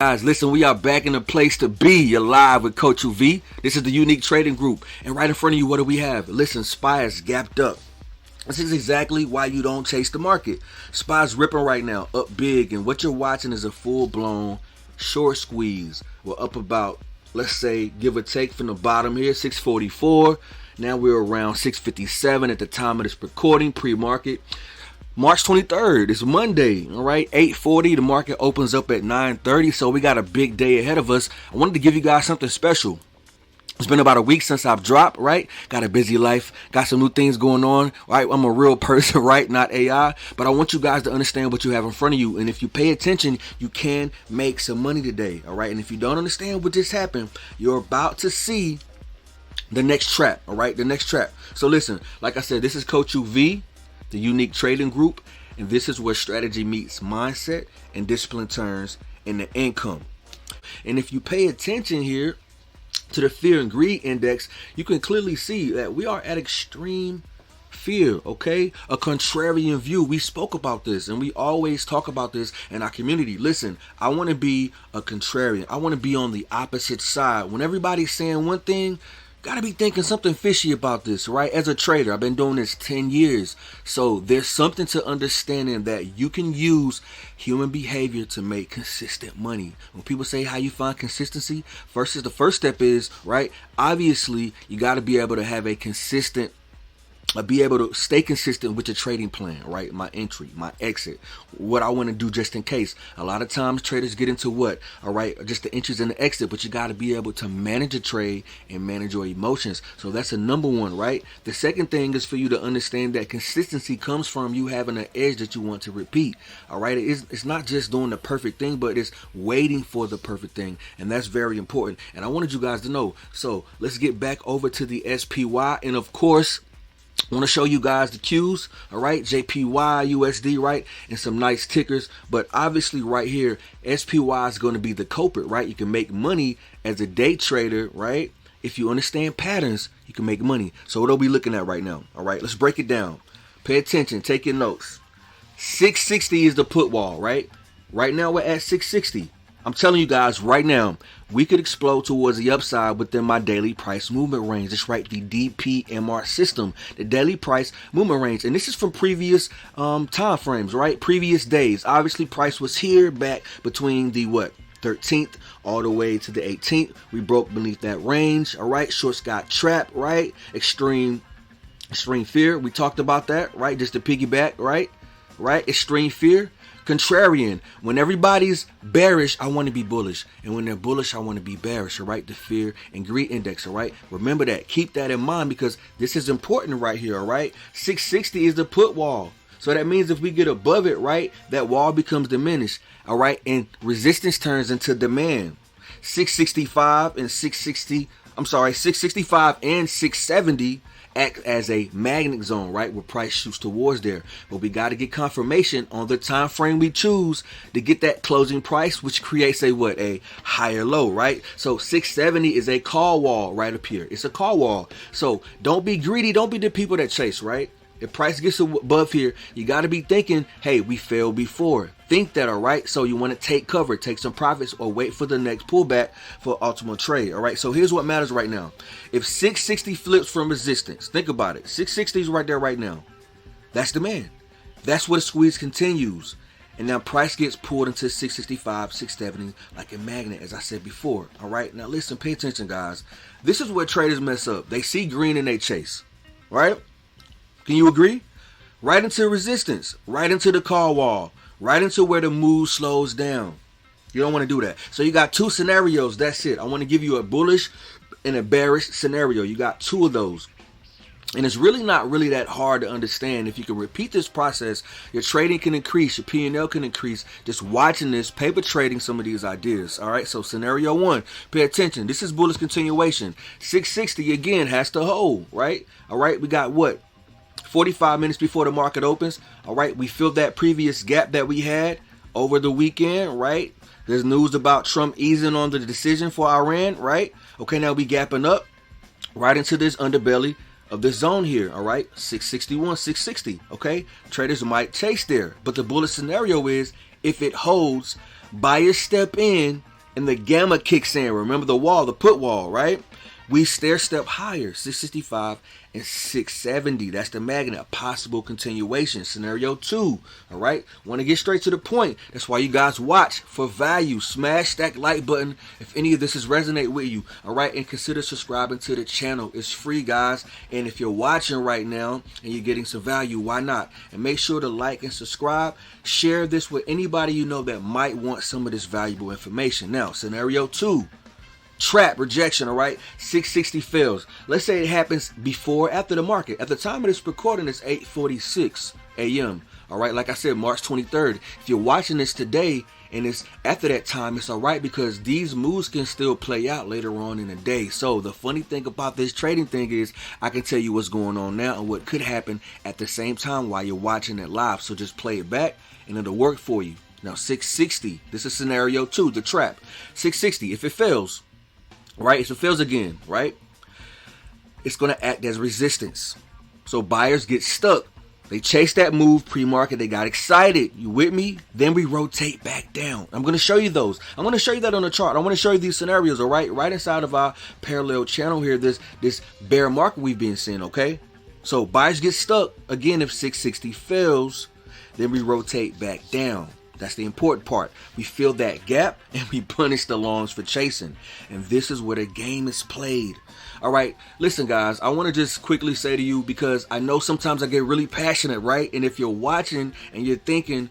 Guys, listen, we are back in the place to be. You're live with Coach UV. This is the Unique Trading Group. And right in front of you, what do we have? Listen, SPY is gapped up. This is exactly why you don't chase the market. SPY's ripping right now, up big. And what you're watching is a full-blown short squeeze. We're up about, let's say, give or take from the bottom here, 644. Now we're around 657 at the time of this recording, pre-market. March 23rd, it's Monday, all right, 8:40, the market opens up at 9:30, so we got a big day ahead of us. I wanted to give you guys something special. It's been about a week since I've dropped, right? Got a busy life, got some new things going on, right? I'm a real person, right? Not AI, but I want you guys to understand what you have in front of you, and if you pay attention, you can make some money today, all right? And if you don't understand what just happened, you're about to see the next trap, all right? The next trap. So listen, like I said, this is Coach UV, the Unique Trading Group, and this is where strategy meets mindset and discipline turns into income. And if you pay attention here to the fear and greed index, you can clearly see that we are at extreme fear, okay? A contrarian view. We spoke about this and we always talk about this in our community. Listen, I want to be a contrarian. I want to be on the opposite side. When everybody's saying one thing, gotta be thinking something fishy about this, right? As a trader, I've been doing this 10 years. So there's something to understanding that you can use human behavior to make consistent money. When people say how you find consistency, the first step is, right? Obviously, you gotta be able to have a consistent be able to stay consistent with your trading plan, right? My entry, my exit, what I want to do just in case. A lot of times traders get into what? All right, just the entries and the exit, but you got to be able to manage a trade and manage your emotions. So that's the number one, right? The second thing is for you to understand that consistency comes from you having an edge that you want to repeat. All right, it's not just doing the perfect thing, but it's waiting for the perfect thing. And that's very important. And I wanted you guys to know. So let's get back over to the SPY. And of course, I want to show you guys the cues, all right, JPY, USD, right, and some nice tickers. But obviously right here, SPY is going to be the culprit, right? You can make money as a day trader, right? If you understand patterns, you can make money. So what are we looking at right now? All right, let's break it down. Pay attention, take your notes. 660 is the put wall, right? Right now we're at 660. I'm telling you guys right now, we could explode towards the upside within my daily price movement range. That's right, the DPMR system, the daily price movement range. And this is from previous time frames, right? Previous days. Obviously, price was here back between the 13th all the way to the 18th. We broke beneath that range, all right? Shorts got trapped, right? Extreme fear. We talked about that, right? Just to piggyback, right? Extreme fear. Contrarian. When everybody's bearish, I want to be bullish. And when they're bullish, I want to be bearish, all right? The fear and greed index, all right? Remember that. Keep that in mind because this is important right here, all right? 660 is the put wall. So that means if we get above it, right, that wall becomes diminished, all right? And resistance turns into demand. 665 and 670 act as a magnet zone, right, where price shoots towards there. But we got to get confirmation on the time frame we choose to get that closing price, which creates a higher low, right? So 670 is a call wall right up here. It's a call wall. So don't be greedy. Don't be the people that chase, right? If price gets above here, you got to be thinking, hey, we failed before. Think that, all right? So you want to take cover, take some profits, or wait for the next pullback for ultimate trade, all right? So here's what matters right now. If 660 flips from resistance, think about it. 660 is right there right now. That's demand. That's where the squeeze continues. And now price gets pulled into 665, 670 like a magnet, as I said before, all right? Now listen, pay attention, guys. This is where traders mess up. They see green and they chase, right? Can you agree? Right into resistance, right into the call wall, right into where the move slows down. You don't want to do that. So you got two scenarios. That's it. I want to give you a bullish and a bearish scenario. You got two of those. And it's really not really that hard to understand. If you can repeat this process, your trading can increase, your P&L can increase. Just watching this, paper trading some of these ideas. All right, so scenario one, pay attention. This is bullish continuation. 660 again has to hold, right? All right, we got 45 minutes before the market opens. All right, we filled that previous gap that we had over the weekend, right? There's news about Trump easing on the decision for Iran, right? Okay, now we gapping up right into this underbelly of this zone here, all right? 661, 660, okay? Traders might chase there, but the bullish scenario is if it holds, buyers step in and the gamma kicks in. Remember the wall, the put wall, right? We stair step higher, 665 and 670. That's the magnet, a possible continuation. Scenario 2, all right? Want to get straight to the point. That's why you guys watch for value. Smash that like button if any of this is resonate with you, all right? And consider subscribing to the channel. It's free, guys. And if you're watching right now and you're getting some value, why not? And make sure to like and subscribe. Share this with anybody you know that might want some of this valuable information. Now, scenario 2. Trap rejection, all right? 660 fails. Let's say it happens before or after the market. At the time of this recording, it's 8:46 a.m. All right, like I said, March 23rd. If you're watching this today and it's after that time, it's all right because these moves can still play out later on in the day. So the funny thing about this trading thing is I can tell you what's going on now and what could happen at the same time while you're watching it live. So just play it back and it'll work for you. Now 660, this is scenario 2, the trap. 660, if it fails, right, if it fails again, right, it's going to act as resistance. So buyers get stuck. They chase that move pre-market. They got excited. You with me? Then we rotate back down. I'm going to show you those. I'm going to show you that on the chart. I want to show you these scenarios, all right? Right inside of our parallel channel here, this bear market we've been seeing, okay? So buyers get stuck. Again, if 660 fails, then we rotate back down. That's the important part. We fill that gap and we punish the longs for chasing. And this is where the game is played. All right, listen, guys, I want to just quickly say to you, because I know sometimes I get really passionate, right? And if you're watching and you're thinking,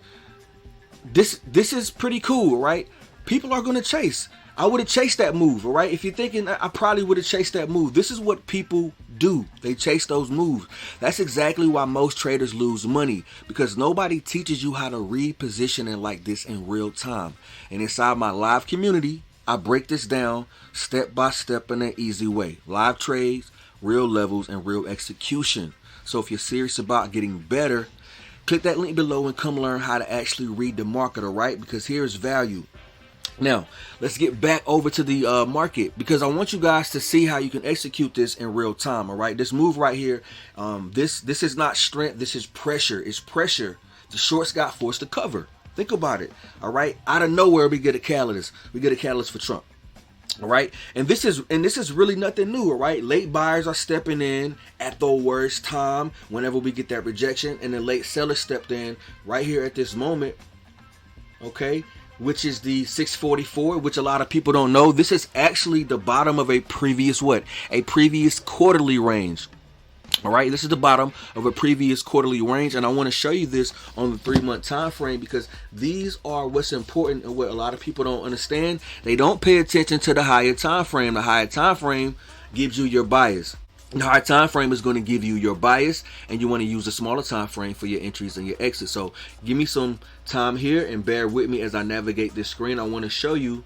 this is pretty cool, right? People are going to chase. I would have chased that move, all right? If you're thinking, I probably would have chased that move. This is what people do. They chase those moves. That's exactly why most traders lose money, because nobody teaches you how to reposition it like this in real time. And inside my live community, I break this down step by step in an easy way. Live trades, real levels, and real execution. So if you're serious about getting better, click that link below and come learn how to actually read the market, all right? Because here's value. Now, let's get back over to the market, because I want you guys to see how you can execute this in real time, all right? This move right here, this is not strength, this is pressure. It's pressure. The shorts got forced to cover. Think about it, all right? Out of nowhere, we get a catalyst. We get a catalyst for Trump, all right? And this is really nothing new, all right? Late buyers are stepping in at the worst time whenever we get that rejection, and the late sellers stepped in right here at this moment, okay? Which is the 644, which a lot of people don't know. This is actually the bottom of a previous what? A previous quarterly range. All right, this is the bottom of a previous quarterly range, and I want to show you this on the 3-month time frame, because these are what's important and what a lot of people don't understand. They don't pay attention to the higher time frame. The higher time frame gives you your bias. The higher time frame is going to give you your bias, and you want to use a smaller time frame for your entries and your exits. So give me some time here and bear with me as I navigate this screen. I want to show you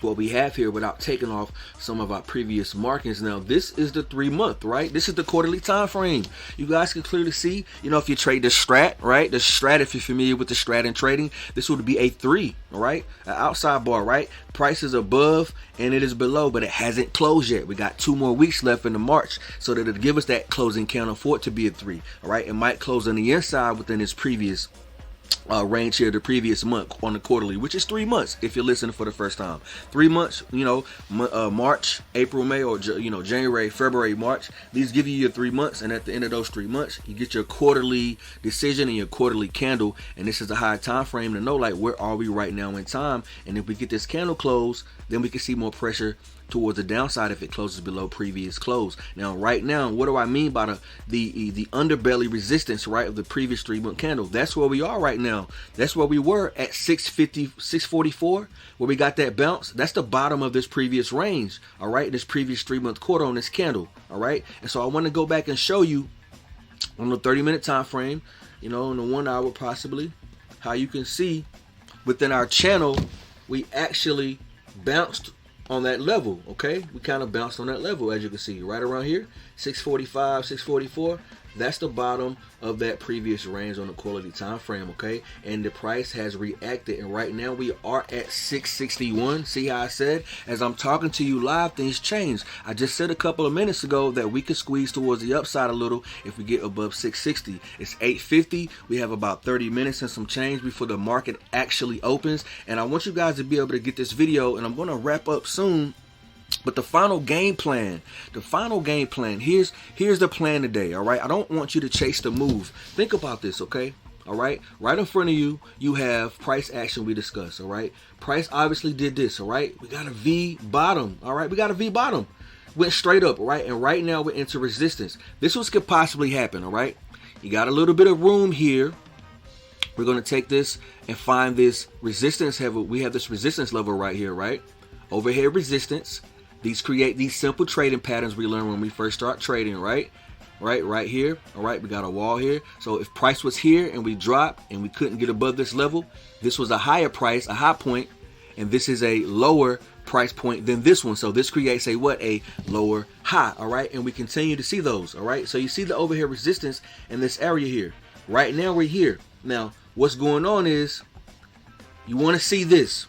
what we have here without taking off some of our previous markings. Now this is the 3-month, right? This is the quarterly time frame. You guys can clearly see, you know, if you trade the strat, right? The strat, if you're familiar with the strat in trading, this would be a 3, all right? An outside bar, right? Price is above and it is below, but it hasn't closed yet. We got 2 more weeks left in the March, so that it'll give us that closing candle for it to be a 3, all right? It might close on the inside within its previous range here, the previous month on the quarterly, which is 3 months if you're listening for the first time. 3 months, you know, March, April, May, or you know, January, February, March. These give you your 3 months, and at the end of those 3 months, you get your quarterly decision and your quarterly candle. And this is a high time frame to know, like, where are we right now in time? And if we get this candle closed, then we can see more pressure towards the downside if it closes below previous close. Now, right now, what do I mean by the underbelly resistance, right, of the previous 3-month candle? That's where we are right now. That's where we were at 650, 644, where we got that bounce. That's the bottom of this previous range, all right, this previous 3-month quarter on this candle, all right? And so I want to go back and show you on the 30-minute time frame, you know, in the 1 hour possibly, how you can see within our channel, we actually bounced on that level, okay? We kind of bounced on that level, as you can see, right around here, 645, 644. That's the bottom of that previous range on the quality time frame, okay? And the price has reacted, and right now we are at 661. See how I said, as I'm talking to you live, things change. I just said a couple of minutes ago that we could squeeze towards the upside a little if we get above 660. It's 850. We have about 30 minutes and some change before the market actually opens, and I want you guys to be able to get this video, and I'm going to wrap up soon. But the final game plan, here's the plan today, all right? I don't want you to chase the move. Think about this, okay? All right? Right in front of you, you have price action we discussed, all right? Price obviously did this, all right? We got a V bottom, all right? We got a V bottom. Went straight up, all right? And right now we're into resistance. This was could possibly happen, all right? You got a little bit of room here. We're going to take this and find this resistance level. We have this resistance level right here, right? Overhead resistance. These create these simple trading patterns we learned when we first start trading, right? Right here. All right, we got a wall here. So if price was here and we dropped and we couldn't get above this level, this was a higher price, a high point, and this is a lower price point than this one. So this creates a what? A lower high, all right? And we continue to see those, all right? So you see the overhead resistance in this area here. Right now we're here. Now, what's going on is you want to see this.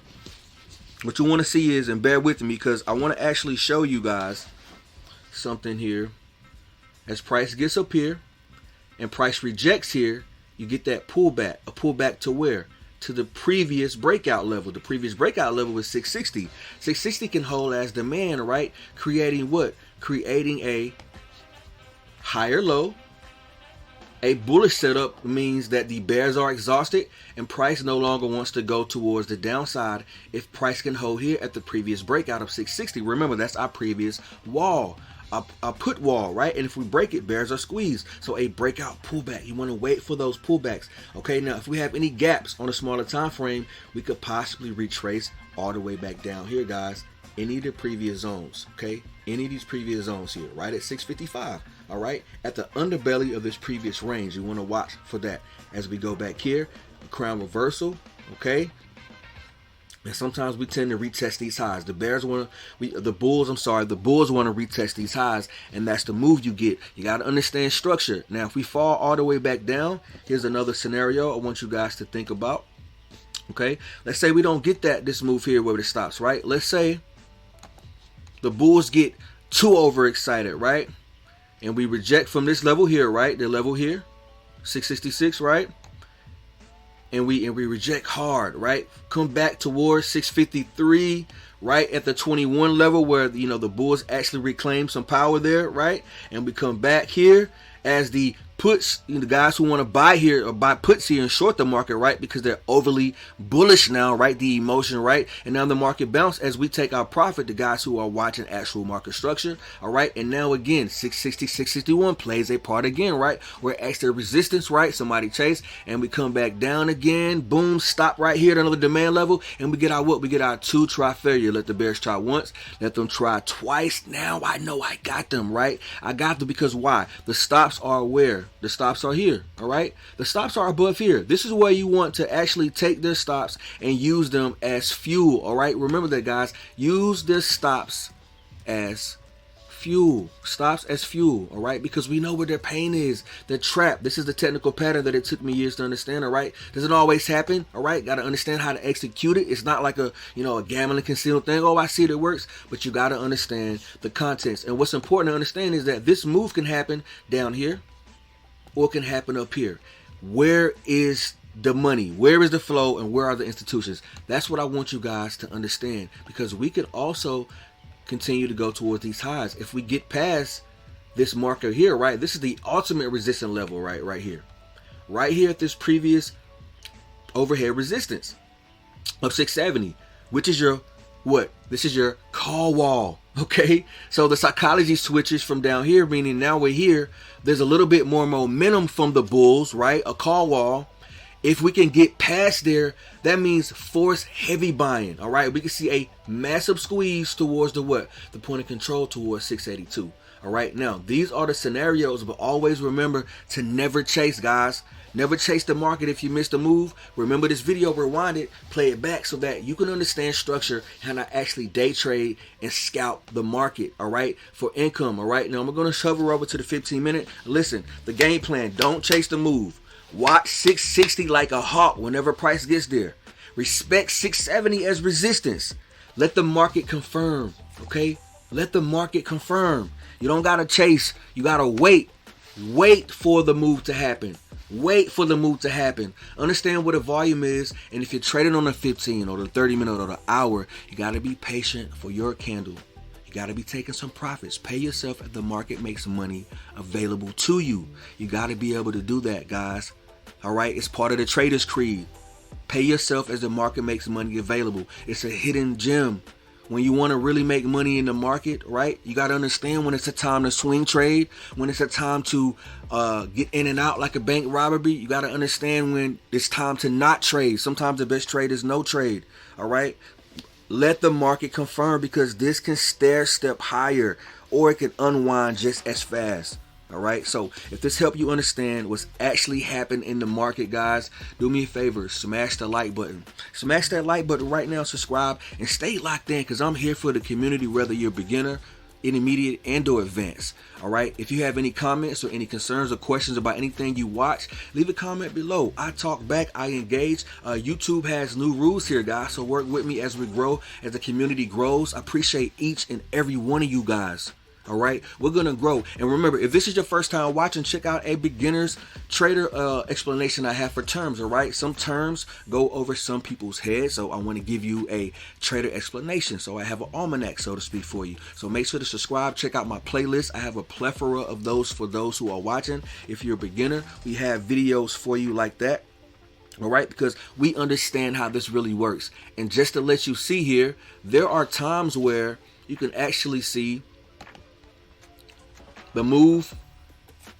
What you want to see is, and bear with me because I want to actually show you guys something here. As price gets up here and price rejects here, you get that pullback. A pullback to where? To the previous breakout level. The previous breakout level was 660. 660 can hold as demand, right? Creating what? Creating a higher low. A bullish setup means that the bears are exhausted and price no longer wants to go towards the downside if price can hold here at the previous breakout of 660. Remember, that's our previous wall, a put wall, right? And if we break it, bears are squeezed. So a breakout pullback, you want to wait for those pullbacks. Okay, now if we have any gaps on a smaller time frame, we could possibly retrace all the way back down here, guys. Any of the previous zones, okay? Any of these previous zones here, right at 655, all right? At the underbelly of this previous range, you want to watch for that. As we go back here, a crown reversal, okay? And sometimes we tend to retest these highs. The bulls want to retest these highs, and that's the move you get. You got to understand structure. Now, if we fall all the way back down, here's another scenario I want you guys to think about. Okay, let's say we don't get this move here where it stops, right? Let's say the bulls get too overexcited, right? And we reject from this level here, right? The level here, 666, right? And we reject hard, right? Come back towards 653, right at the 21 level where the bulls actually reclaim some power there, right? And we come back here as the puts, the guys who want to buy here or buy puts here and short the market, right? Because they're overly bullish now, right? The emotion, right? And now the market bounce as we take our profit, the guys who are watching actual market structure, all right? And now again, 660, 661 plays a part again, right? We're at the resistance, right? Somebody chase and we come back down again, boom, stop right here at another demand level, and we get our what? We get our two try failure. Let the bears try once, let them try twice. Now I know I got them, right? I got them because why? The stops are where? The stops are here, all right? The stops are above here. This is where you want to actually take their stops and use them as fuel, all right? Remember that, guys. Use the stops as fuel. Stops as fuel, all right? Because we know where their pain is. They're trapped. This is the technical pattern that it took me years to understand, all right? Doesn't always happen, all right? Got to understand how to execute it. It's not like a gambling concealed thing. Oh, I see it works. But you got to understand the context. And what's important to understand is that this move can happen down here, or it can happen up here. Where is the money? Where is the flow? And where are the institutions? That's what I want you guys to understand, because we can also continue to go towards these highs. If we get past this marker here, right? This is the ultimate resistance level, right here. Right here at this previous overhead resistance of 670, which is your what? This is your call wall. Okay, so the psychology switches from down here, meaning now we're here. There's a little bit more momentum from the bulls, right? A call wall. If we can get past there, that means force heavy buying. All right, we can see a massive squeeze towards the what? The point of control towards 682. All right, now these are the scenarios, but always remember to never chase, guys. Never chase the market if you missed a move. Remember this video, rewind it, play it back so that you can understand structure and not actually day trade and scalp the market, all right, for income, all right? Now I'm going to hover over to the 15-minute. Listen, the game plan, don't chase the move. Watch 660 like a hawk whenever price gets there. Respect 670 as resistance. Let the market confirm, okay? Let the market confirm. You don't got to chase. You got to wait. Wait for the move to happen. Wait for the move to happen. Understand what a volume is, and if you're trading on the 15 or the 30-minute or the hour, you got to be patient for your candle. You got to be taking some profits. Pay yourself if the market makes money available to you. You got to be able to do that, guys. All right, it's part of the trader's creed. Pay yourself as the market makes money available. It's a hidden gem. When you want to really make money in the market, right, you got to understand when it's a time to swing trade, when it's a time to get in and out like a bank robbery. You got to understand when it's time to not trade. Sometimes the best trade is no trade, all right? Let the market confirm, because this can stair step higher or it can unwind just as fast. All right, so if this helped you understand what's actually happened in the market, guys, do me a favor, smash the like button. Smash that like button right now, subscribe, and stay locked in, because I'm here for the community, whether you're a beginner, intermediate, and or advanced. All right, if you have any comments or any concerns or questions about anything you watch, leave a comment below. I talk back, I engage. YouTube has new rules here, guys, so work with me as we grow, as the community grows. I appreciate each and every one of you guys. All right, we're gonna grow. And remember, if this is your first time watching, check out a beginner's trader explanation I have for terms. All right, some terms go over some people's heads, so I want to give you a trader explanation. So I have an almanac, so to speak, for you. So make sure to subscribe. Check out my playlist. I have a plethora of those for those who are watching. If you're a beginner, we have videos for you like that. All right, because we understand how this really works. And just to let you see here, there are times where you can actually see the move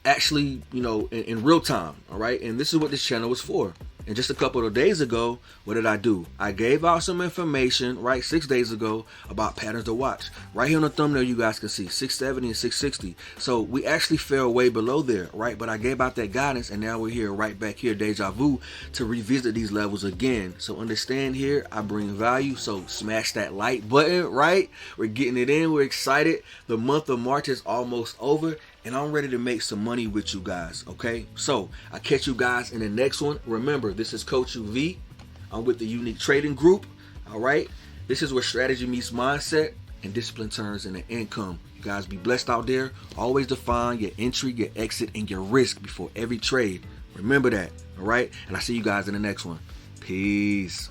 actually, in real time. All right, and this is what this channel is for. And just a couple of days ago, what did I do? I gave out some information, right, 6 days ago about patterns to watch. Right here on the thumbnail, you guys can see 670 and 660. So we actually fell way below there, right? But I gave out that guidance, and now we're here, right back here, deja vu, to revisit these levels again. So understand here, I bring value. So smash that like button, right? We're getting it in. We're excited. The month of March is almost over, and I'm ready to make some money with you guys, okay? So I'll catch you guys in the next one. Remember, this is Coach UV. I'm with the Unique Trading Group, all right? This is where strategy meets mindset and discipline turns into income. You guys be blessed out there. Always define your entry, your exit, and your risk before every trade. Remember that, all right? And I'll see you guys in the next one. Peace.